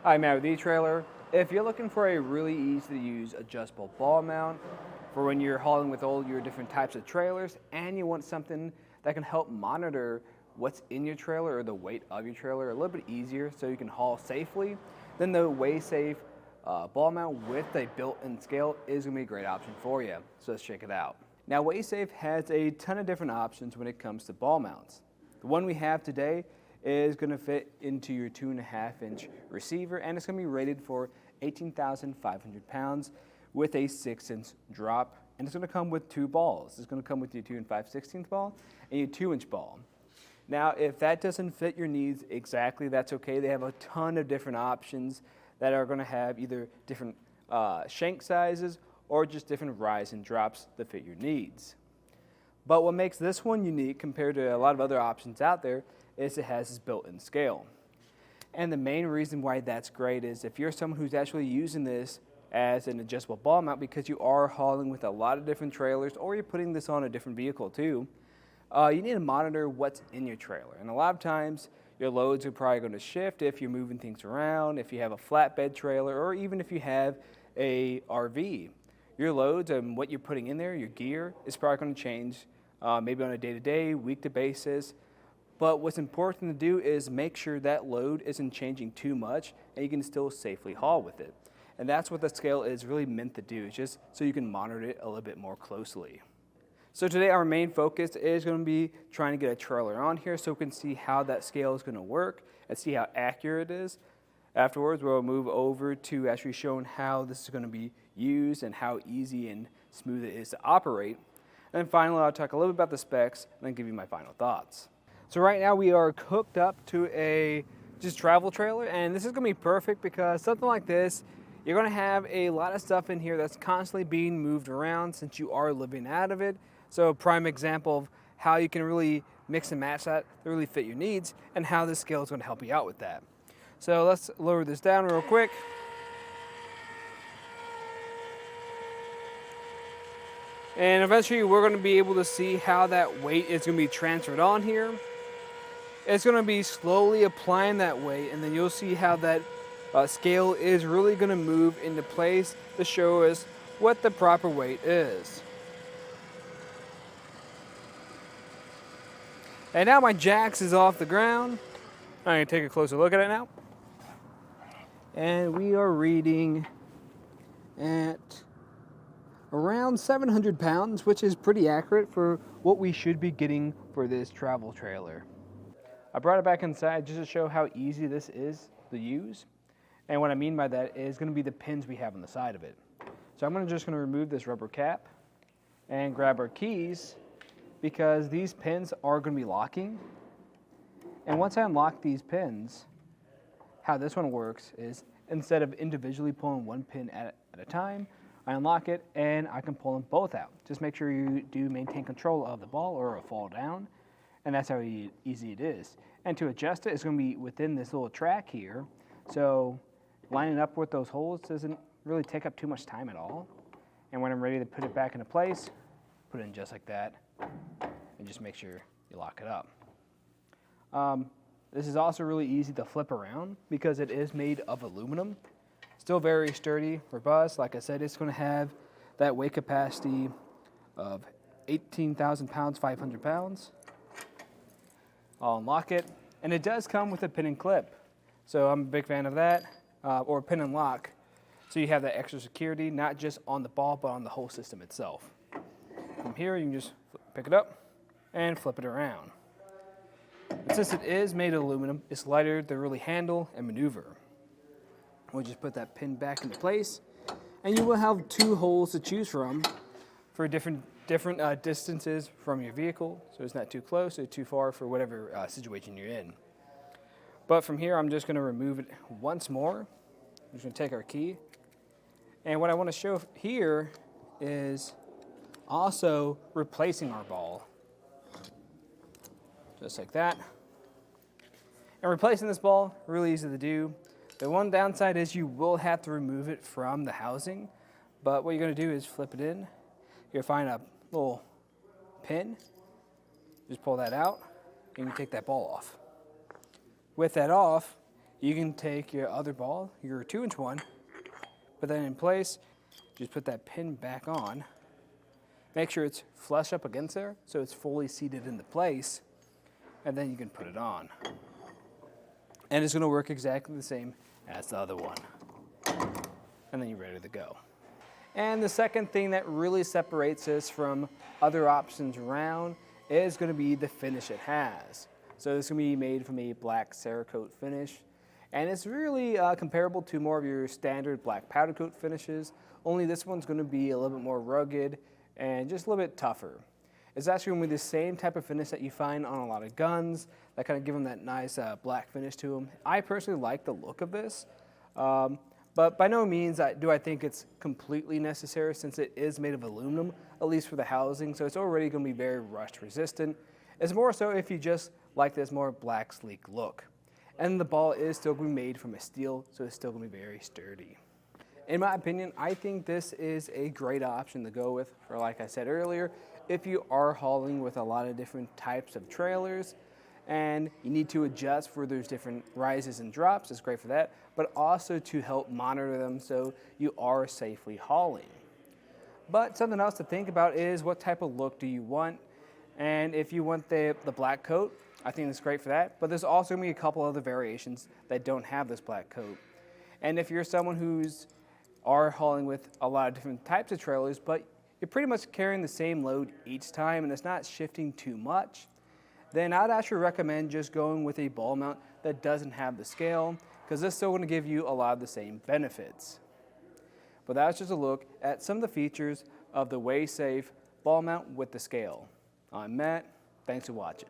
Hi, Matt with eTrailer. If you're looking for a really easy to use adjustable ball mount for when you're hauling with all your different types of trailers and you want something that can help monitor what's in your trailer or the weight of your trailer a little bit easier so you can haul safely, then the Safe ball mount with a built-in scale is going to be a great option for you. So let's check it out. Now, Safe has a ton of different options when it comes to ball mounts. The one we have today is going to fit into your 2.5-inch receiver, and it's going to be rated for 18,500 pounds with a 6-inch drop, and it's going to come with two balls. It's going to come with your 2 5/16 ball and your 2-inch ball. Now, if that doesn't fit your needs exactly, that's okay. They have a ton of different options that are going to have either different shank sizes or just different rise and drops that fit your needs. But what makes this one unique compared to a lot of other options out there is it has this built-in scale. And the main reason why that's great is if you're someone who's actually using this as an adjustable ball mount because you are hauling with a lot of different trailers or you're putting this on a different vehicle too, you need to monitor what's in your trailer. And a lot of times your loads are probably going to shift if you're moving things around, if you have a flatbed trailer, or even if you have a RV. Your loads and what you're putting in there, your gear, is probably going to change maybe on a day-to-day, week-to basis. But what's important to do is make sure that load isn't changing too much and you can still safely haul with it. And that's what the scale is really meant to do, just so you can monitor it a little bit more closely. So today our main focus is going to be trying to get a trailer on here so we can see how that scale is going to work and see how accurate it is. Afterwards, we'll move over to actually showing how this is going to be used and how easy and smooth it is to operate. And then finally, I'll talk a little bit about the specs and then give you my final thoughts. So right now we are hooked up to a just travel trailer, and this is going to be perfect because something like this, you're going to have a lot of stuff in here that's constantly being moved around since you are living out of it. So a prime example of how you can really mix and match that to really fit your needs and how this scale is going to help you out with that. So let's lower this down real quick. And eventually we're going to be able to see how that weight is going to be transferred on here. It's going to be slowly applying that weight, and then you'll see how that scale is really going to move into place to show us what the proper weight is. And now my jacks is off the ground. I'm going to take a closer look at it now. And we are reading at around 700 pounds, which is pretty accurate for what we should be getting for this travel trailer. I brought it back inside just to show how easy this is to use. And what I mean by that is going to be the pins we have on the side of it. So I'm just going to remove this rubber cap and grab our keys because these pins are going to be locking. And once I unlock these pins, how this one works is instead of individually pulling one pin at a time, I unlock it and I can pull them both out. Just make sure you do maintain control of the ball or it'll fall down. And that's how easy it is. And to adjust it, it's going to be within this little track here. So lining up with those holes doesn't really take up too much time at all. And when I'm ready to put it back into place, put it in just like that. And just make sure you lock it up. This is also really easy to flip around because it is made of aluminum. Still very sturdy, robust. Like I said, it's going to have that weight capacity of 18,000 pounds, 500 pounds. I'll unlock it, and it does come with a pin and clip. So I'm a big fan of that, or pin and lock. So you have that extra security, not just on the ball, but on the whole system itself. From here, you can just pick it up and flip it around. And since it is made of aluminum, it's lighter to really handle and maneuver. We'll just put that pin back into place, and you will have two holes to choose from for different distances from your vehicle, so it's not too close or too far for whatever situation you're in. But from here, I'm just going to remove it once more. I'm just going to take our key, and what I want to show here is also replacing our ball, just like that. And replacing this ball, really easy to do. The one downside is you will have to remove it from the housing, but what you're going to do is flip it in. You'll find a little pin, just pull that out, and you take that ball off. With that off, You can take your other ball, your 2-inch one, put that in place, just put that pin back on. Make sure it's flush up against there so it's fully seated into place, and then you can put it on. And it's going to work exactly the same as the other one. And then you're ready to go. And the second thing that really separates this from other options around is going to be the finish it has. So it's going to be made from a black Cerakote finish. And it's really comparable to more of your standard black powder coat finishes, only this one's going to be a little bit more rugged and just a little bit tougher. It's actually going to be the same type of finish that you find on a lot of guns that kind of give them that nice black finish to them. I personally like the look of this, but by no means do I think it's completely necessary since it is made of aluminum, at least for the housing, so it's already going to be very rust resistant. It's more so if you just like this more black sleek look. And the ball is still going to be made from a steel, so it's still going to be very sturdy. In my opinion, I think this is a great option to go with for, like I said earlier, if you are hauling with a lot of different types of trailers and you need to adjust for those different rises and drops, it's great for that, but also to help monitor them so you are safely hauling. But something else to think about is what type of look do you want? And if you want the black coat, I think it's great for that, but there's also going to be a couple other variations that don't have this black coat. And if you're someone who's hauling with a lot of different types of trailers, but you're pretty much carrying the same load each time and it's not shifting too much, then I'd actually recommend just going with a ball mount that doesn't have the scale, because this is still going to give you a lot of the same benefits. But that's just a look at some of the features of the Safe ball mount with the scale. I'm Matt, thanks for watching.